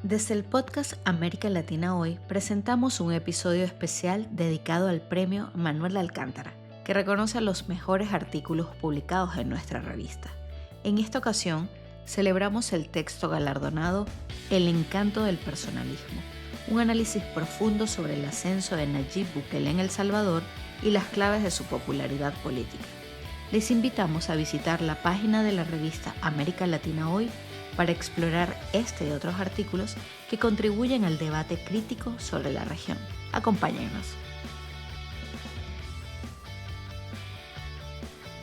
Desde el podcast América Latina Hoy presentamos un episodio especial dedicado al premio Manuel Alcántara, que reconoce a los mejores artículos publicados en nuestra revista. En esta ocasión, celebramos el texto galardonado El encanto del personalismo, un análisis profundo sobre el ascenso de Nayib Bukele en El Salvador y las claves de su popularidad política. Les invitamos a visitar la página de la revista América Latina Hoy para explorar este y otros artículos que contribuyen al debate crítico sobre la región. Acompáñennos.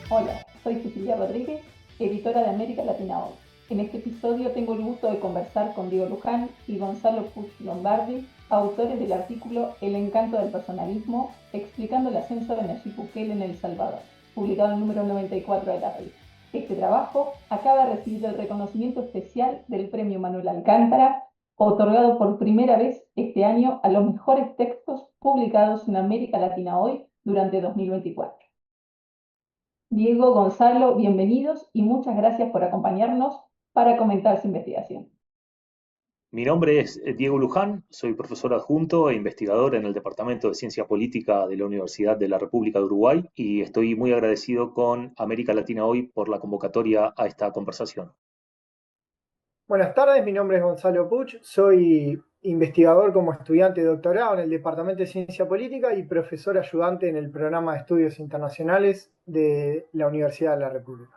Hola, soy Cecilia Rodríguez, editora de América Latina Hoy. En este episodio tengo el gusto de conversar con Diego Luján y Gonzalo Puig Lombardi, autores del artículo El encanto del personalismo, explicando el ascenso de Nayib Bukele en El Salvador, publicado en el número 94 de la revista. Este trabajo acaba de recibir el reconocimiento especial del Premio Manuel Alcántara, otorgado por primera vez este año a los mejores textos publicados en América Latina Hoy durante 2024. Diego, Gonzalo, bienvenidos y muchas gracias por acompañarnos para comentar su investigación. Mi nombre es Diego Luján, soy profesor adjunto e investigador en el Departamento de Ciencia Política de la Universidad de la República de Uruguay y estoy muy agradecido con América Latina Hoy por la convocatoria a esta conversación. Buenas tardes, mi nombre es Gonzalo Puig, soy investigador como estudiante de doctorado en el Departamento de Ciencia Política y profesor ayudante en el Programa de Estudios Internacionales de la Universidad de la República.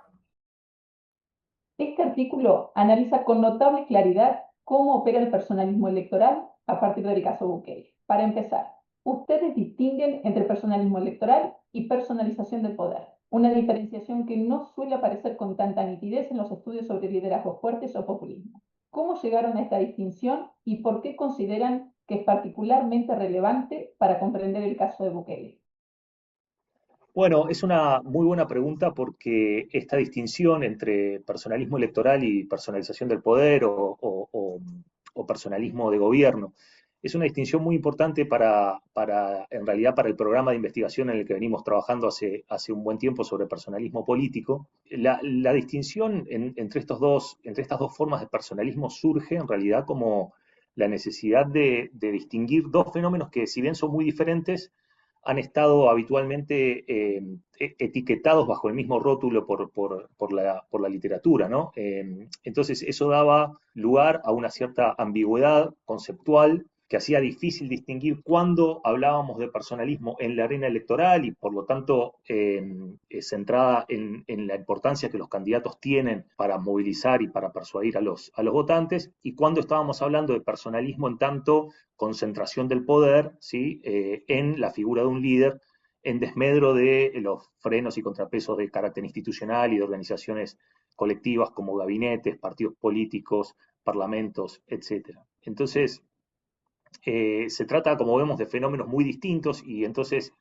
Este artículo analiza con notable claridad cómo opera el personalismo electoral a partir del caso Bukele. Para empezar, ustedes distinguen entre personalismo electoral y personalización del poder, una diferenciación que no suele aparecer con tanta nitidez en los estudios sobre liderazgos fuertes o populismo. ¿Cómo llegaron a esta distinción y por qué consideran que es particularmente relevante para comprender el caso de Bukele? Bueno, es una muy buena pregunta porque esta distinción entre personalismo electoral y personalización del poder o personalismo de gobierno es una distinción muy importante en realidad, para el programa de investigación en el que venimos trabajando hace un buen tiempo sobre personalismo político. La distinción entre estas dos formas de personalismo surge en realidad como la necesidad de distinguir dos fenómenos que, si bien son muy diferentes, han estado habitualmente etiquetados bajo el mismo rótulo por la literatura, ¿no? Entonces eso daba lugar a una cierta ambigüedad conceptual que hacía difícil distinguir cuándo hablábamos de personalismo en la arena electoral y por lo tanto centrada en la importancia que los candidatos tienen para movilizar y para persuadir a los votantes, y cuándo estábamos hablando de personalismo en tanto concentración del poder, ¿sí? En la figura de un líder, en desmedro de los frenos y contrapesos de carácter institucional y de organizaciones colectivas como gabinetes, partidos políticos, parlamentos, etc. Entonces, se trata, como vemos, de fenómenos muy distintos y entonces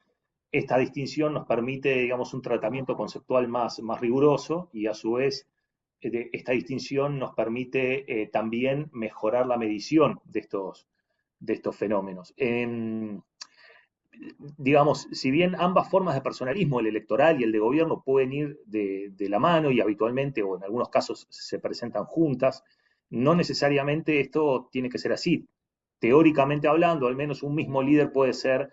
esta distinción nos permite, digamos, un tratamiento conceptual más riguroso y a su vez esta distinción nos permite también mejorar la medición de estos fenómenos. Digamos, si bien ambas formas de personalismo, el electoral y el de gobierno, pueden ir de la mano y habitualmente o en algunos casos se presentan juntas, no necesariamente esto tiene que ser así. Teóricamente hablando, al menos un mismo líder puede ser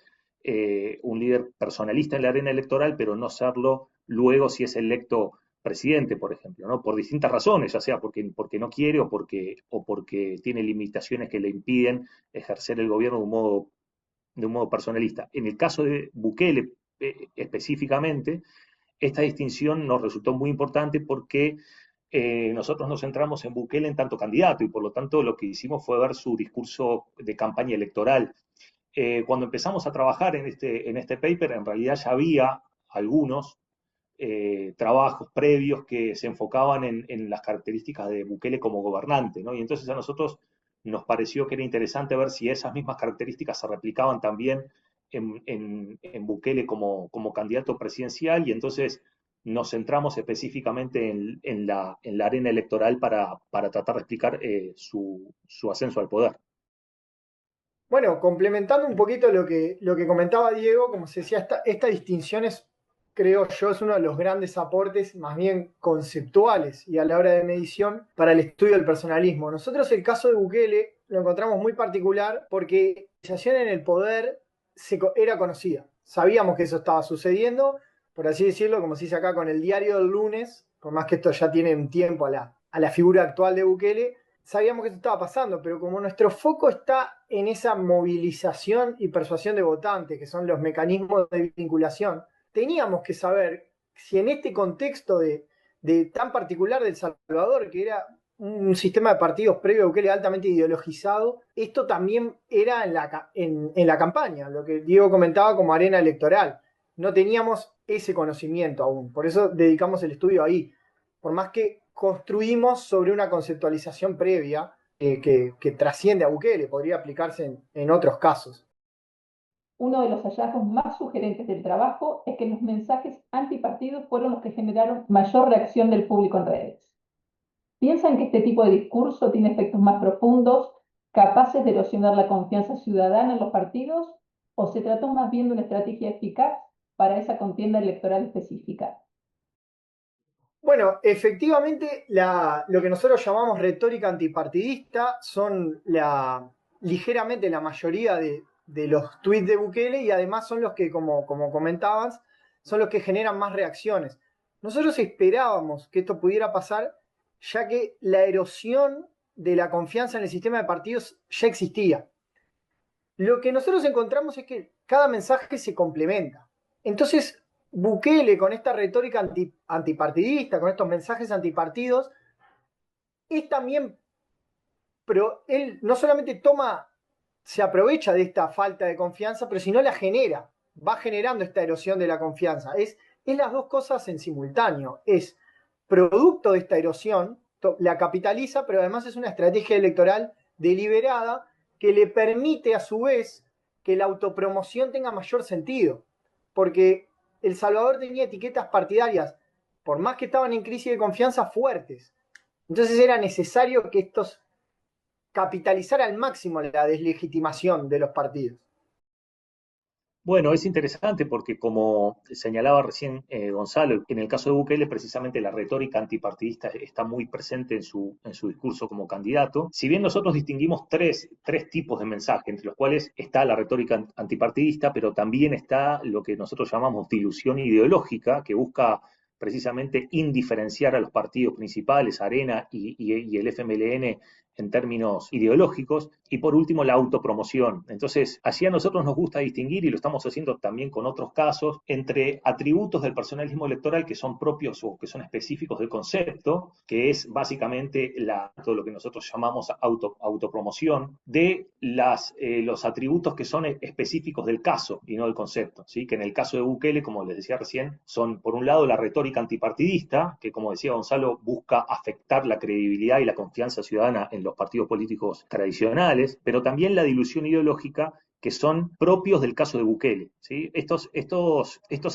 un líder personalista en la arena electoral, pero no serlo luego si es electo presidente, por ejemplo, ¿no? Por distintas razones, ya sea porque no quiere o porque tiene limitaciones que le impiden ejercer el gobierno de un modo personalista. En el caso de Bukele específicamente, esta distinción nos resultó muy importante porque nosotros nos centramos en Bukele en tanto candidato y por lo tanto lo que hicimos fue ver su discurso de campaña electoral. Cuando empezamos a trabajar en este paper, en realidad ya había algunos trabajos previos que se enfocaban en las características de Bukele como gobernante, ¿no? Y entonces a nosotros nos pareció que era interesante ver si esas mismas características se replicaban también en Bukele como candidato presidencial, y entonces nos centramos específicamente en la arena electoral para tratar de explicar su ascenso al poder. Bueno, complementando un poquito lo que comentaba Diego, como se decía, esta distinción es, creo yo, es uno de los grandes aportes más bien conceptuales y a la hora de medición para el estudio del personalismo. Nosotros el caso de Bukele lo encontramos muy particular porque la organización en el poder era conocida. Sabíamos que eso estaba sucediendo, por así decirlo, como se dice acá con el diario del lunes, por más que esto ya tiene un tiempo a la figura actual de Bukele, sabíamos que esto estaba pasando, pero como nuestro foco está en esa movilización y persuasión de votantes, que son los mecanismos de vinculación, teníamos que saber si en este contexto de tan particular del Salvador, que era un sistema de partidos previo a Bukele altamente ideologizado, esto también era en la campaña, lo que Diego comentaba como arena electoral. No teníamos ese conocimiento aún, por eso dedicamos el estudio ahí. Por más que construimos sobre una conceptualización previa que trasciende a Bukele, podría aplicarse en otros casos. Uno de los hallazgos más sugerentes del trabajo es que los mensajes antipartidos fueron los que generaron mayor reacción del público en redes. ¿Piensan que este tipo de discurso tiene efectos más profundos, capaces de erosionar la confianza ciudadana en los partidos, o se trató más bien de una estrategia eficaz para esa contienda electoral específica? Bueno, efectivamente, lo que nosotros llamamos retórica antipartidista son ligeramente la mayoría de los tweets de Bukele y además son los que, como comentabas, son los que generan más reacciones. Nosotros esperábamos que esto pudiera pasar, ya que la erosión de la confianza en el sistema de partidos ya existía. Lo que nosotros encontramos es que cada mensaje se complementa. Entonces, Bukele, con esta retórica antipartidista, con estos mensajes antipartidos, es también, pero él no solamente se aprovecha de esta falta de confianza, pero sino la genera, va generando esta erosión de la confianza. Es las dos cosas en simultáneo. Es producto de esta erosión, la capitaliza, pero además es una estrategia electoral deliberada que le permite a su vez que la autopromoción tenga mayor sentido. Porque El Salvador tenía etiquetas partidarias, por más que estaban en crisis de confianza, fuertes. Entonces era necesario que estos capitalizara al máximo la deslegitimación de los partidos. Bueno, es interesante porque como señalaba recién Gonzalo, en el caso de Bukele precisamente la retórica antipartidista está muy presente en su discurso como candidato. Si bien nosotros distinguimos tres tipos de mensaje, entre los cuales está la retórica antipartidista, pero también está lo que nosotros llamamos dilución ideológica, que busca precisamente indiferenciar a los partidos principales, Arena y el FMLN, en términos ideológicos, y por último la autopromoción. Entonces, así a nosotros nos gusta distinguir, y lo estamos haciendo también con otros casos, entre atributos del personalismo electoral que son propios o que son específicos del concepto, que es básicamente todo lo que nosotros llamamos autopromoción, de los atributos que son específicos del caso y no del concepto, ¿sí? Que en el caso de Bukele, como les decía recién, son por un lado la retórica antipartidista, que como decía Gonzalo, busca afectar la credibilidad y la confianza ciudadana en los partidos políticos tradicionales, pero también la dilución ideológica que son propios del caso de Bukele, ¿sí? Estos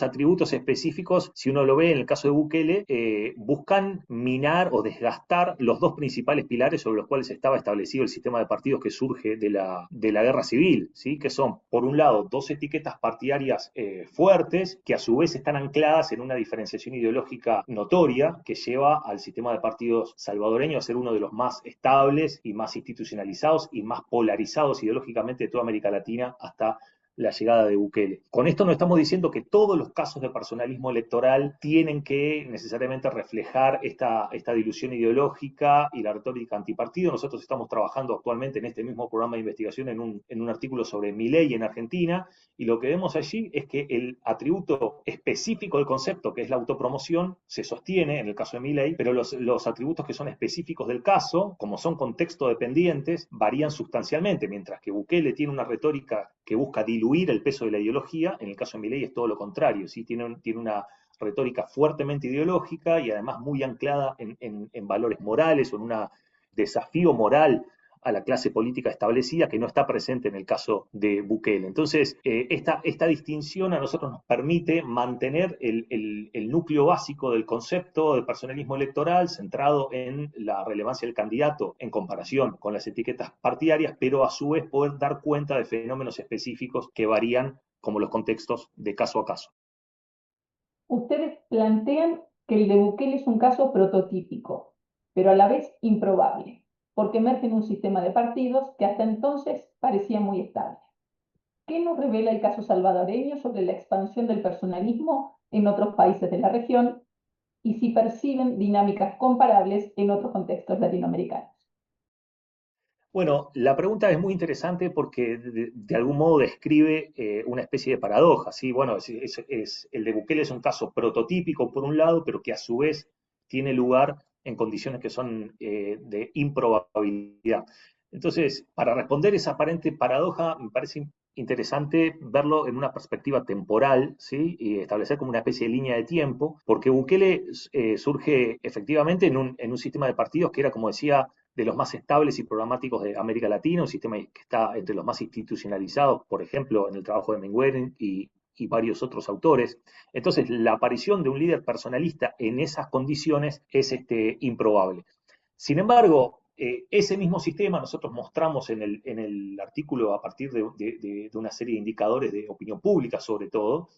atributos específicos, si uno lo ve en el caso de Bukele, buscan minar o desgastar los dos principales pilares sobre los cuales estaba establecido el sistema de partidos que surge de la guerra civil, ¿sí? Que son, por un lado, dos etiquetas partidarias fuertes, que a su vez están ancladas en una diferenciación ideológica notoria, que lleva al sistema de partidos salvadoreño a ser uno de los más estables y más institucionalizados y más polarizados ideológicamente de toda América Latina hasta la llegada de Bukele. Con esto no estamos diciendo que todos los casos de personalismo electoral tienen que necesariamente reflejar esta dilución ideológica y la retórica antipartido. Nosotros estamos trabajando actualmente en este mismo programa de investigación en un artículo sobre Milei en Argentina, y lo que vemos allí es que el atributo específico del concepto, que es la autopromoción, se sostiene en el caso de Milei, pero los atributos que son específicos del caso, como son contexto dependientes, varían sustancialmente, mientras que Bukele tiene una retórica que busca diluir el peso de la ideología. En el caso de Milei es todo lo contrario, ¿sí? Tiene una retórica fuertemente ideológica y además muy anclada en valores morales o en un desafío moral a la clase política establecida, que no está presente en el caso de Bukele. Entonces, esta distinción a nosotros nos permite mantener el núcleo básico del concepto de personalismo electoral centrado en la relevancia del candidato en comparación con las etiquetas partidarias, pero a su vez poder dar cuenta de fenómenos específicos que varían como los contextos de caso a caso. Ustedes plantean que el de Bukele es un caso prototípico, pero a la vez improbable. porque emerge en un sistema de partidos que hasta entonces parecía muy estable. ¿Qué nos revela el caso salvadoreño sobre la expansión del personalismo en otros países de la región y si perciben dinámicas comparables en otros contextos latinoamericanos? Bueno, la pregunta es muy interesante porque de algún modo describe una especie de paradoja, ¿sí? Bueno, el de Bukele es un caso prototípico por un lado, pero que a su vez tiene lugar en condiciones que son de improbabilidad. Entonces, para responder esa aparente paradoja, me parece interesante verlo en una perspectiva temporal, ¿sí? Y establecer como una especie de línea de tiempo, porque Bukele surge efectivamente en un sistema de partidos que era, como decía, de los más estables y programáticos de América Latina, un sistema que está entre los más institucionalizados, por ejemplo, en el trabajo de Mengueren y varios otros autores. Entonces, la aparición de un líder personalista en esas condiciones es improbable. Sin embargo, ese mismo sistema nosotros mostramos en el artículo a partir de una serie de indicadores de opinión pública, sobre todo,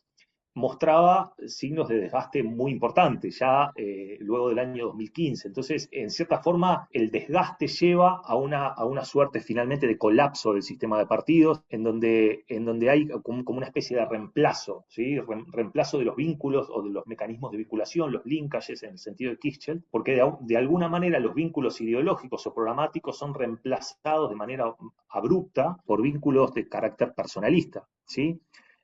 mostraba signos de desgaste muy importantes ya luego del año 2015. Entonces, en cierta forma, el desgaste lleva a una suerte finalmente de colapso del sistema de partidos, en donde hay como una especie de reemplazo, ¿sí? Reemplazo de los vínculos o de los mecanismos de vinculación, los linkages en el sentido de Kirchner, porque de alguna manera los vínculos ideológicos o programáticos son reemplazados de manera abrupta por vínculos de carácter personalista, ¿sí?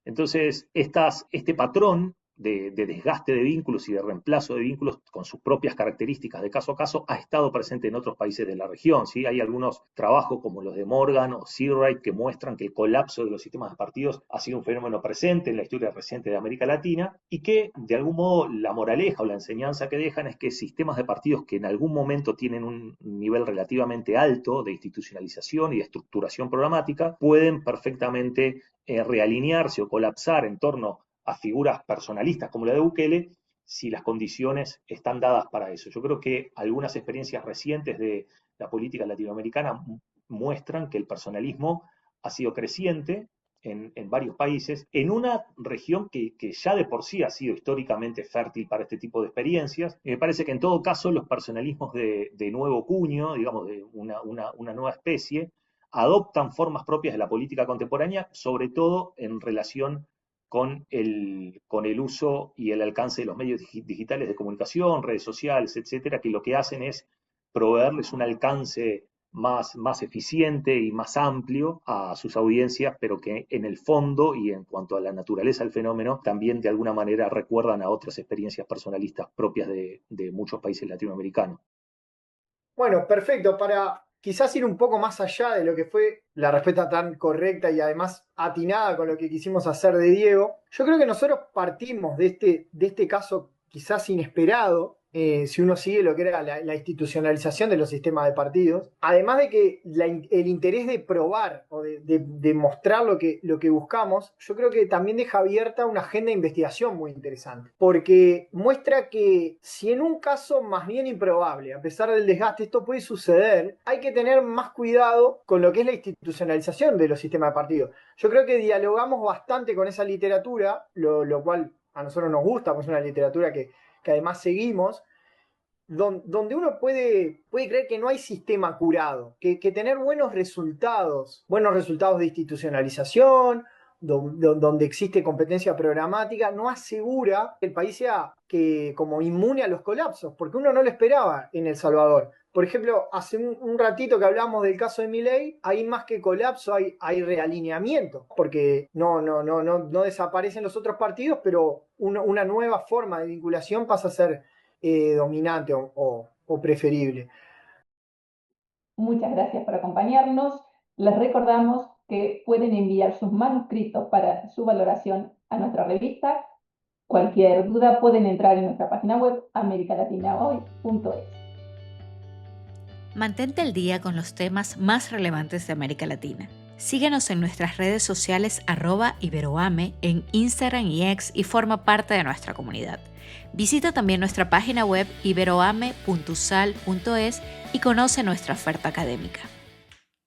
Entonces, este patrón de desgaste de vínculos y de reemplazo de vínculos con sus propias características de caso a caso ha estado presente en otros países de la región, ¿sí? Hay algunos trabajos como los de Morgan o Seawright que muestran que el colapso de los sistemas de partidos ha sido un fenómeno presente en la historia reciente de América Latina y que, de algún modo, la moraleja o la enseñanza que dejan es que sistemas de partidos que en algún momento tienen un nivel relativamente alto de institucionalización y de estructuración programática pueden perfectamente realinearse o colapsar en torno a figuras personalistas como la de Bukele si las condiciones están dadas para eso. Yo creo que algunas experiencias recientes de la política latinoamericana muestran que el personalismo ha sido creciente en varios países, en una región que ya de por sí ha sido históricamente fértil para este tipo de experiencias. Me parece que en todo caso los personalismos de nuevo cuño, digamos de una nueva especie, adoptan formas propias de la política contemporánea, sobre todo en relación con el uso y el alcance de los medios digitales de comunicación, redes sociales, etcétera, que lo que hacen es proveerles un alcance más eficiente y más amplio a sus audiencias, pero que en el fondo y en cuanto a la naturaleza del fenómeno, también de alguna manera recuerdan a otras experiencias personalistas propias de muchos países latinoamericanos. Bueno, perfecto. Para quizás ir un poco más allá de lo que fue la respuesta tan correcta y además atinada con lo que quisimos hacer de Diego, yo creo que nosotros partimos de este caso quizás inesperado, si uno sigue lo que era la institucionalización de los sistemas de partidos, además de que el interés de probar o de mostrar lo que buscamos, yo creo que también deja abierta una agenda de investigación muy interesante, porque muestra que si en un caso más bien improbable, a pesar del desgaste, esto puede suceder, hay que tener más cuidado con lo que es la institucionalización de los sistemas de partidos. Yo creo que dialogamos bastante con esa literatura, lo cual a nosotros nos gusta, pues es una literatura que además seguimos, donde uno puede creer que no hay sistema curado, que tener buenos resultados de institucionalización, donde existe competencia programática, no asegura que el país sea como inmune a los colapsos, porque uno no lo esperaba en El Salvador. Por ejemplo, hace un ratito que hablamos del caso de Milei, hay más que colapso, hay realineamiento, porque no desaparecen los otros partidos, pero una nueva forma de vinculación pasa a ser dominante o preferible. Muchas gracias por acompañarnos. Les recordamos que pueden enviar sus manuscritos para su valoración a nuestra revista. Cualquier duda pueden entrar en nuestra página web americalatinahoy.es. Mantente al día con los temas más relevantes de América Latina. Síguenos en nuestras redes sociales @iberoame en Instagram y X y forma parte de nuestra comunidad. Visita también nuestra página web iberoame.usal.es y conoce nuestra oferta académica.